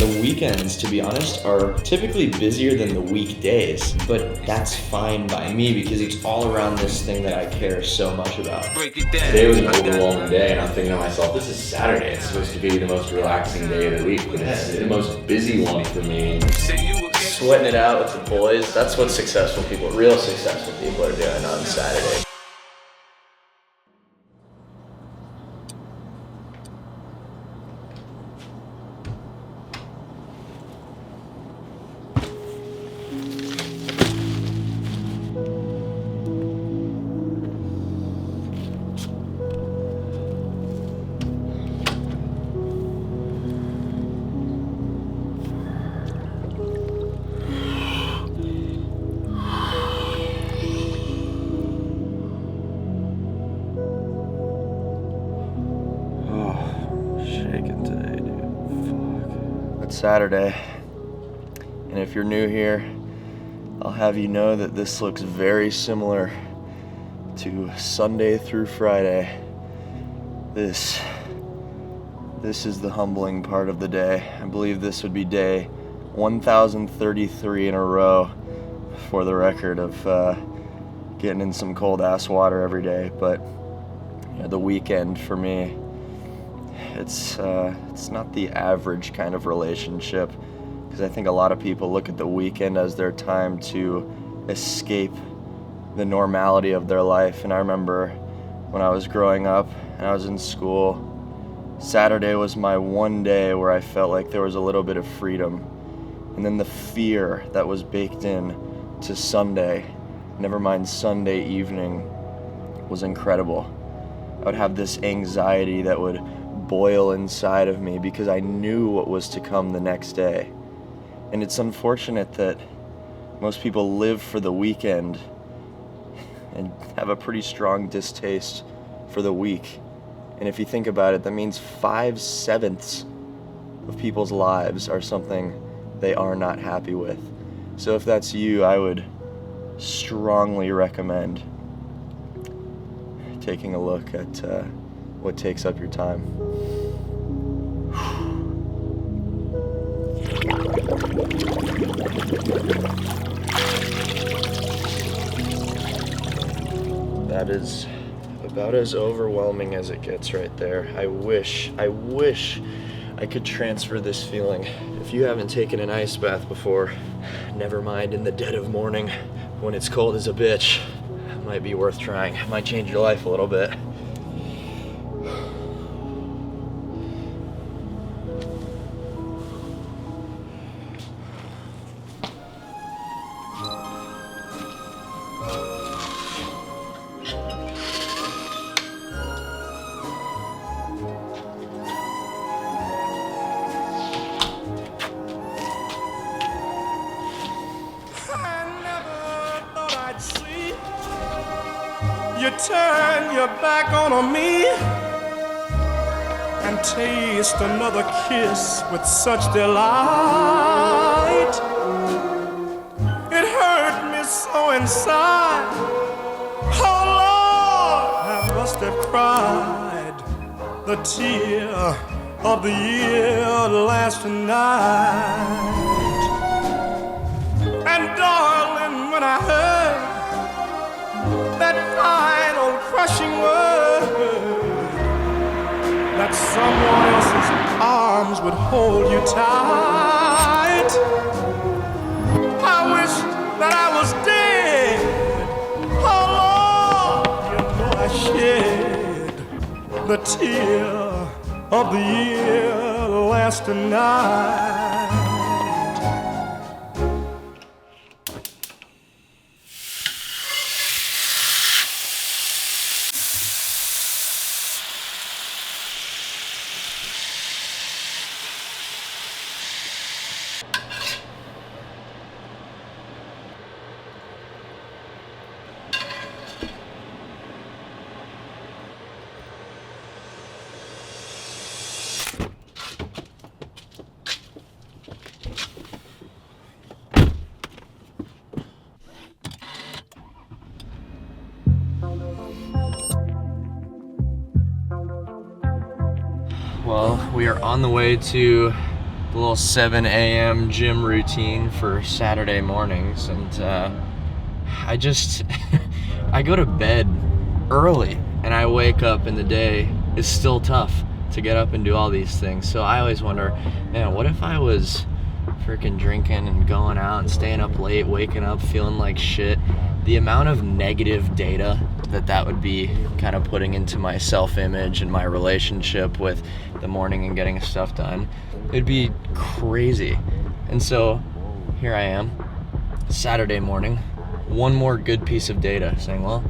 The weekends, to be honest, are typically busier than the weekdays, but that's fine by me because it's all around this thing that I care so much about. Today was an overwhelming day, and I'm thinking to myself, this is Saturday. It's supposed to be the most relaxing day of the week, but it's the most busy one for me. Sweating it out with the boys, that's what successful people, real successful people are doing on Saturday. Saturday, and if you're new here, I'll have you know that this looks very similar to Sunday through Friday. This is the humbling part of the day. I believe this would be day 1033 in a row for the record of getting in some cold ass water every day, but you know, the weekend for me, it's not the average kind of relationship, because I think a lot of people look at the weekend as their time to escape the normality of their life. And I remember when I was growing up and I was in school, Saturday was my one day where I felt like there was a little bit of freedom. And then the fear that was baked in to Sunday, never mind Sunday evening, was incredible. I would have this anxiety that would boil inside of me because I knew what was to come the next day. And it's unfortunate that most people live for the weekend and have a pretty strong distaste for the week. And if you think about it, that means 5/7 of people's lives are something they are not happy with. So if that's you, I would strongly recommend taking a look at what takes up your time. That is about as overwhelming as it gets right there. I wish I could transfer this feeling. If you haven't taken an ice bath before, never mind in the dead of morning when it's cold as a bitch, it might be worth trying. It might change your life a little bit. You turn your back on me and taste another kiss with such delight. It hurt me so inside. Oh Lord, I must have cried the tear of the year last night. And darling, when I heard that final crushing word, that someone else's arms would hold you tight, I wished that I was dead. Oh Lord, you know I shed the tear of the year last night. Well, we are on the way to the little 7 a.m. gym routine for Saturday mornings, and I just I go to bed early, and I wake up in the day. It's still tough to get up and do all these things. So I always wonder, man, what if I was freaking drinking and going out and staying up late, waking up feeling like shit? The amount of negative data that would be kind of putting into my self-image and my relationship with the morning and getting stuff done, it'd be crazy. And so here I am, Saturday morning, one more good piece of data saying, well,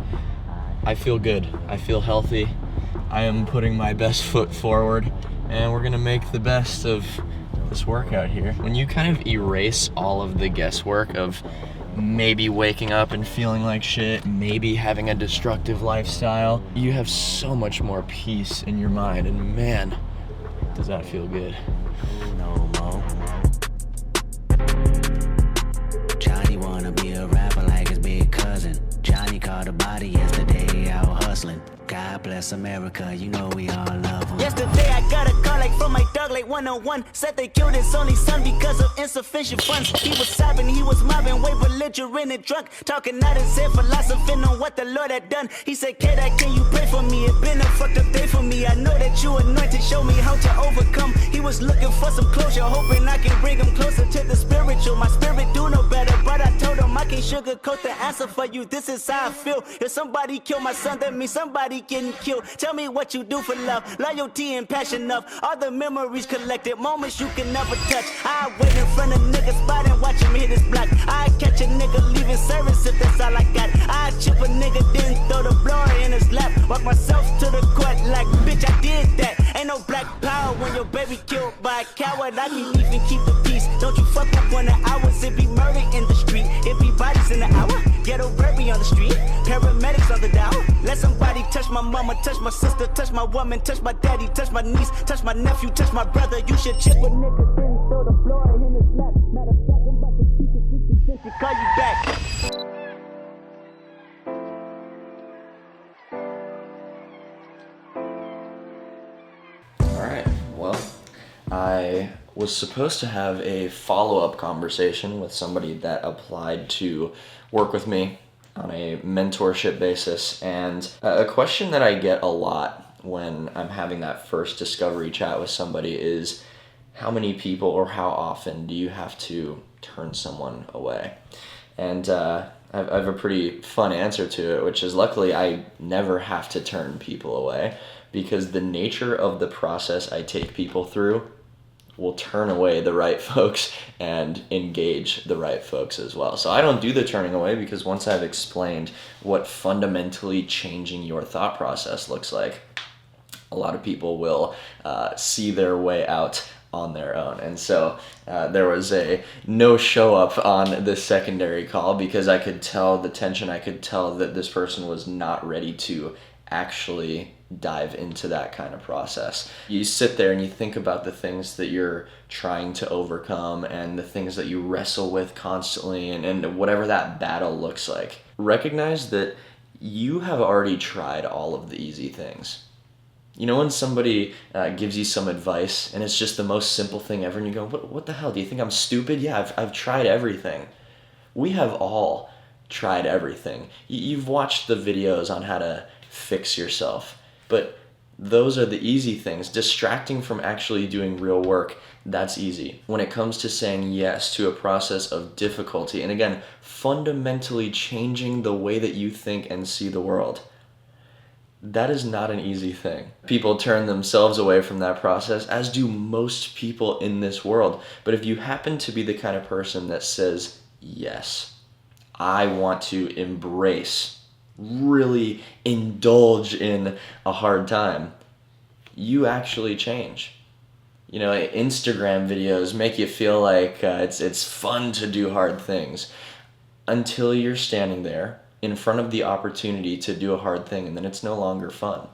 I feel good, I feel healthy, I am putting my best foot forward, and we're gonna make the best of this workout here. When you kind of erase all of the guesswork of maybe waking up and feeling like shit, maybe having a destructive lifestyle, you have so much more peace in your mind, and man, does that feel good. No more. Johnny wanna be a rapper like his big cousin. Johnny caught a body yesterday out hustling. God bless America, you know we all love him. Yesterday I got a call like from my dog like 101. Said they killed his only son because of insufficient funds. He was sobbing, he was mobbing, way belligerent and drunk. Talking out his head, philosophing on what the Lord had done. He said, kid, can you pray for me? It been a fucked up day for me. I know that you anointed, show me how to overcome. He was looking for some closure, hoping I can bring him closer to the spiritual. My spirit do know better, but I told him I can't sugarcoat the answer for you. This is how I feel. If somebody killed my son, that means somebody getting killed. Tell me what you do for love, loyalty and passion of all the memories collected, moments you can never touch. I wait in front of niggas spot and watch him hit his block. I catch a nigga leaving service if that's all I got. I chip a nigga, then throw the blower in his lap. Walk myself to the court like, bitch, I did that. Ain't no black power when your baby killed by a coward. I can even keep the peace. Don't you fuck with 1 hour. It be murder in the street. It be bodies in the hour. Ghetto baby on the street. Paramedics on the down. Let somebody touch my mama, touch my sister, touch my woman, touch my daddy, touch my niece, touch my nephew, touch my brother. You should chip a nigga, then throw the floor in his lap. Matter of fact, I'm about to teach you 50 cents to call you back. Alright, well, I was supposed to have a follow-up conversation with somebody that applied to work with me on a mentorship basis, and a question that I get a lot when I'm having that first discovery chat with somebody is, how many people or how often do you have to turn someone away? And I have a pretty fun answer to it, which is luckily I never have to turn people away, because the nature of the process I take people through will turn away the right folks and engage the right folks as well. So I don't do the turning away, because once I've explained what fundamentally changing your thought process looks like, a lot of people will see their way out on their own. And so there was a no show up on the secondary call, because I could tell the tension. I could tell that this person was not ready to actually dive into that kind of process. You sit there and you think about the things that you're trying to overcome and the things that you wrestle with constantly, and whatever that battle looks like. Recognize that you have already tried all of the easy things. You know, when somebody gives you some advice and it's just the most simple thing ever, and you go, what the hell, do you think I'm stupid? Yeah, I've tried everything. We have all tried everything. You've watched the videos on how to fix yourself, but those are the easy things. Distracting from actually doing real work, that's easy. When it comes to saying yes to a process of difficulty, and again, fundamentally changing the way that you think and see the world, that is not an easy thing. People turn themselves away from that process, as do most people in this world. But if you happen to be the kind of person that says, yes, I want to embrace, really indulge in a hard time, you actually change. You know, Instagram videos make you feel like it's fun to do hard things, until you're standing there in front of the opportunity to do a hard thing, and then it's no longer fun.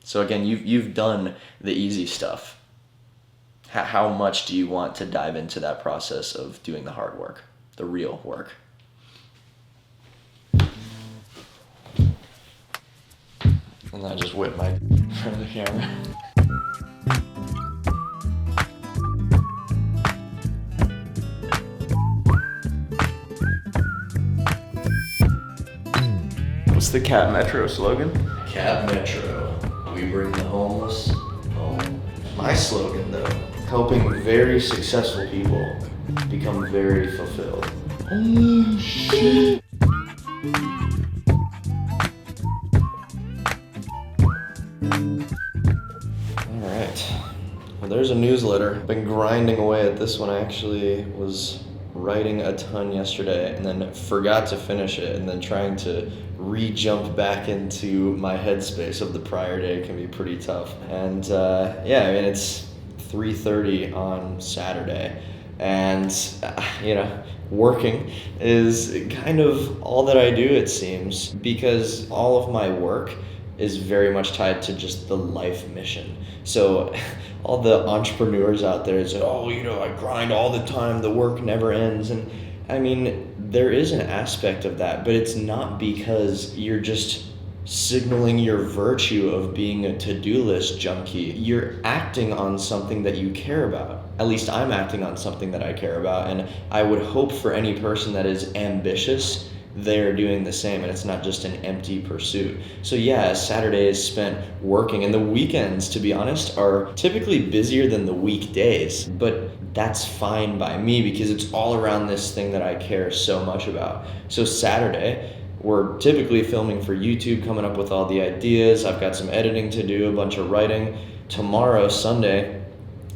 So again, you've done the easy stuff. How much do you want to dive into that process of doing the hard work, the real work? And then I just whip my in front of the camera. What's the Cat Metro slogan? Cat Metro, we bring the homeless home. My slogan though, helping very successful people become very fulfilled. Oh shit. Alright, well there's a newsletter. Been grinding away at this one. I actually was writing a ton yesterday and then forgot to finish it, and then trying to re-jump back into my headspace of the prior day can be pretty tough. And it's 3:30 on Saturday, and working is kind of all that I do, it seems, because all of my work is very much tied to just the life mission. So all the entrepreneurs out there say, I grind all the time, the work never ends. And I mean, there is an aspect of that, but it's not because you're just signaling your virtue of being a to-do list junkie. You're acting on something that you care about. At least I'm acting on something that I care about, and I would hope for any person that is ambitious, they're doing the same, and it's not just an empty pursuit. So yeah, Saturday is spent working, and the weekends, to be honest, are typically busier than the weekdays, but that's fine by me because it's all around this thing that I care so much about. So Saturday, we're typically filming for YouTube, coming up with all the ideas. I've got some editing to do, a bunch of writing. Tomorrow, Sunday,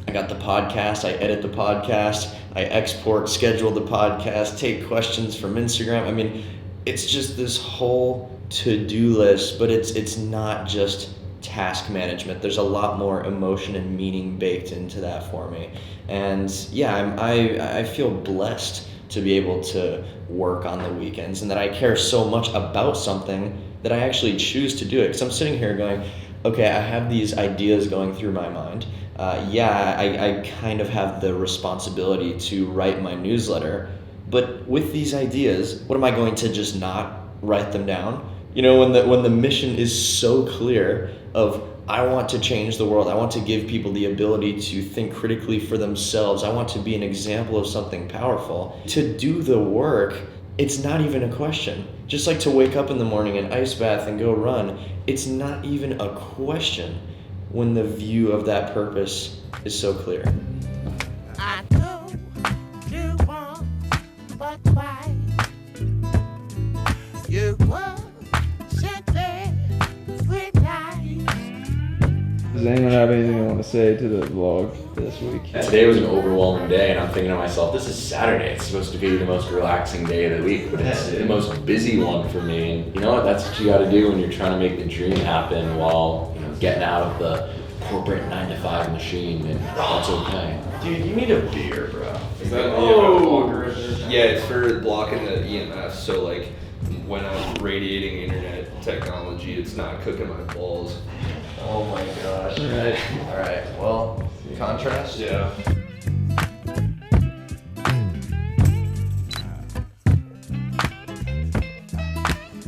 I got the podcast, I edit the podcast, I export, schedule the podcast, take questions from Instagram. I mean, it's just this whole to-do list, but it's not just task management. There's a lot more emotion and meaning baked into that for me. And yeah, I feel blessed to be able to work on the weekends, and that I care so much about something that I actually choose to do it. Because I'm sitting here going, okay, I have these ideas going through my mind. I kind of have the responsibility to write my newsletter, but with these ideas, what am I going to just not write them down? When the mission is so clear of, I want to change the world, I want to give people the ability to think critically for themselves, I want to be an example of something powerful. To do the work, it's not even a question. Just like to wake up in the morning and ice bath and go run, it's not even a question when the view of that purpose is so clear. I know you want, but why? You were simply with life. Does anyone have anything they want to say to the vlog this week? Today was an overwhelming day, and I'm thinking to myself, this is Saturday. It's supposed to be the most relaxing day of the week, but it's the most busy one for me. And you know what? That's what you got to do when you're trying to make the dream happen while getting out of the corporate 9-to-5 machine, and that's okay. Dude, you need a beer, bro. Is that blocker? Yeah, it's for blocking the EMF. So like, when I'm radiating internet technology, it's not cooking my balls. Oh my gosh. All right. Well, contrast? Yeah.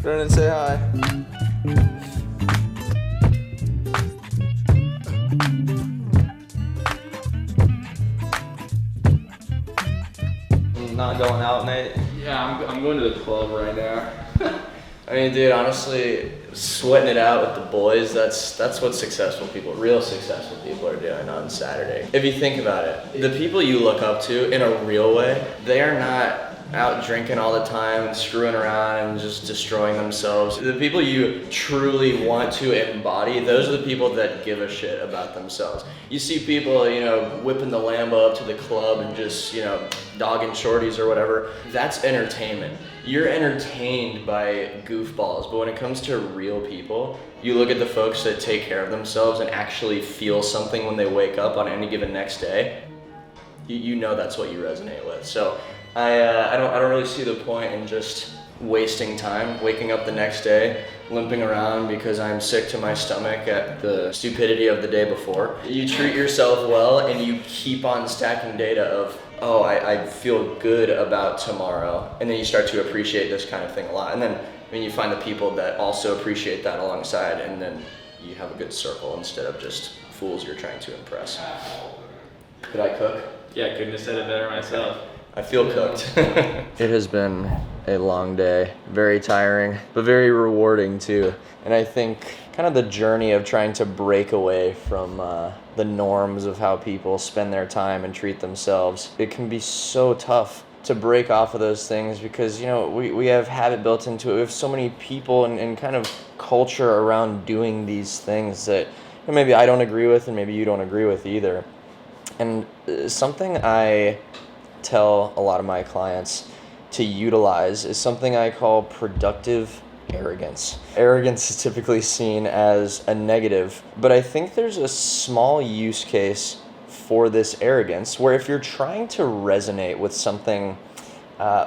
Brennan, say hi. Not going out, Nate? Yeah, I'm going to the club right now. I mean, dude, honestly, sweating it out with the boys, that's what successful people, real successful people are doing on Saturday. If you think about it, the people you look up to in a real way, they are not out drinking all the time and screwing around and just destroying themselves. The people you truly want to embody, those are the people that give a shit about themselves. You see people, whipping the Lambo up to the club and just, dogging shorties or whatever. That's entertainment. You're entertained by goofballs, but when it comes to real people, you look at the folks that take care of themselves and actually feel something when they wake up on any given next day, you know that's what you resonate with. So I don't really see the point in just wasting time, waking up the next day, limping around because I'm sick to my stomach at the stupidity of the day before. You treat yourself well and you keep on stacking data of, I feel good about tomorrow. And then you start to appreciate this kind of thing a lot. And then you find the people that also appreciate that alongside, and then you have a good circle instead of just fools you're trying to impress. Did I cook? Yeah, couldn't have said it better myself. I feel cooked. It has been a long day, very tiring, but very rewarding too. And I think kind of the journey of trying to break away from the norms of how people spend their time and treat themselves, it can be so tough to break off of those things because, you know, we have habit built into it. We have so many people and kind of culture around doing these things that maybe I don't agree with and maybe you don't agree with either. And something I tell a lot of my clients to utilize is something I call productive arrogance. Arrogance is typically seen as a negative, but I think there's a small use case for this arrogance where if you're trying to resonate with something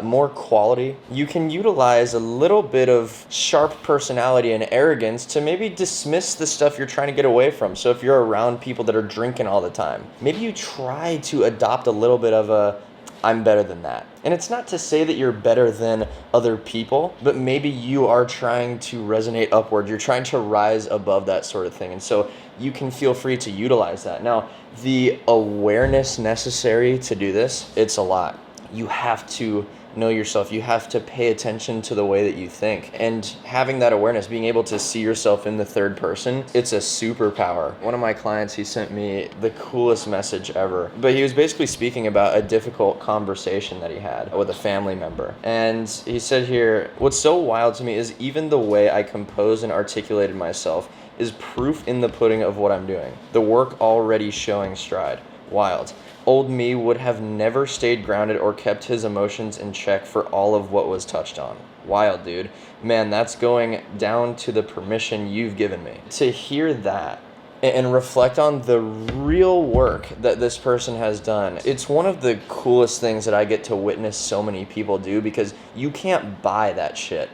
more quality, you can utilize a little bit of sharp personality and arrogance to maybe dismiss the stuff you're trying to get away from. So if you're around people that are drinking all the time, maybe you try to adopt a little bit of a I'm better than that. And it's not to say that you're better than other people, but maybe you are trying to resonate upward. You're trying to rise above that sort of thing. And so you can feel free to utilize that. Now, the awareness necessary to do this, it's a lot. You have to know yourself. You have to pay attention to the way that you think. And having that awareness, being able to see yourself in the third person, it's a superpower. One of my clients, he sent me the coolest message ever. But he was basically speaking about a difficult conversation that he had with a family member. And he said here, what's so wild to me is even the way I composed and articulated myself is proof in the pudding of what I'm doing. The work already showing stride. Wild. Old me would have never stayed grounded or kept his emotions in check for all of what was touched on. Wild, dude. Man, that's going down to the permission you've given me. To hear that and reflect on the real work that this person has done, it's one of the coolest things that I get to witness so many people do because you can't buy that shit.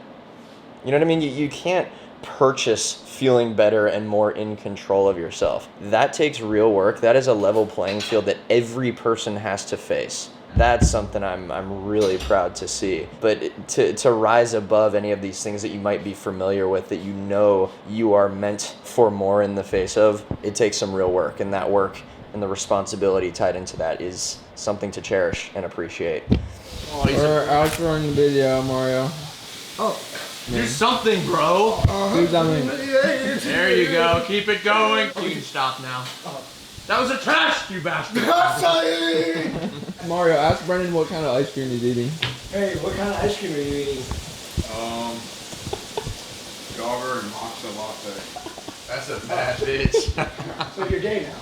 You know what I mean? You can't purchase feeling better and more in control of yourself. That takes real work. That is a level playing field that every person has to face. That's something I'm really proud to see. But to rise above any of these things that you might be familiar with, that you know you are meant for more in the face of, it takes some real work. And that work and the responsibility tied into that is something to cherish and appreciate. We're outroing the video, Mario. Do something, bro. Do something. There you go. Keep it going. You can stop now. That was a trash, you bastard. Mario, ask Brendan what kind of ice cream he's eating. Hey, what kind of ice cream are you eating? Jogger and matcha latte. That's a bad bitch. So your day now.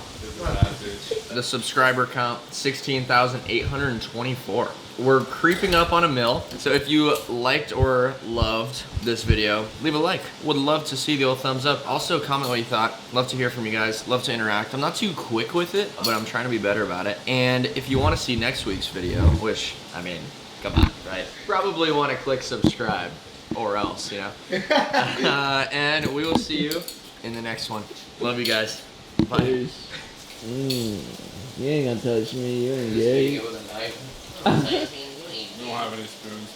The subscriber count, 16,824. We're creeping up on 1 mil. So if you liked or loved this video, leave a like. Would love to see the old thumbs up. Also comment what you thought. Love to hear from you guys. Love to interact. I'm not too quick with it, but I'm trying to be better about it. And if you want to see next week's video, which, I mean, come on, right? Probably want to click subscribe or else, you know? And we will see you in the next one. Love you guys. Bye. Peace. You ain't gonna touch me, you ain't gay. You don't have any spoons.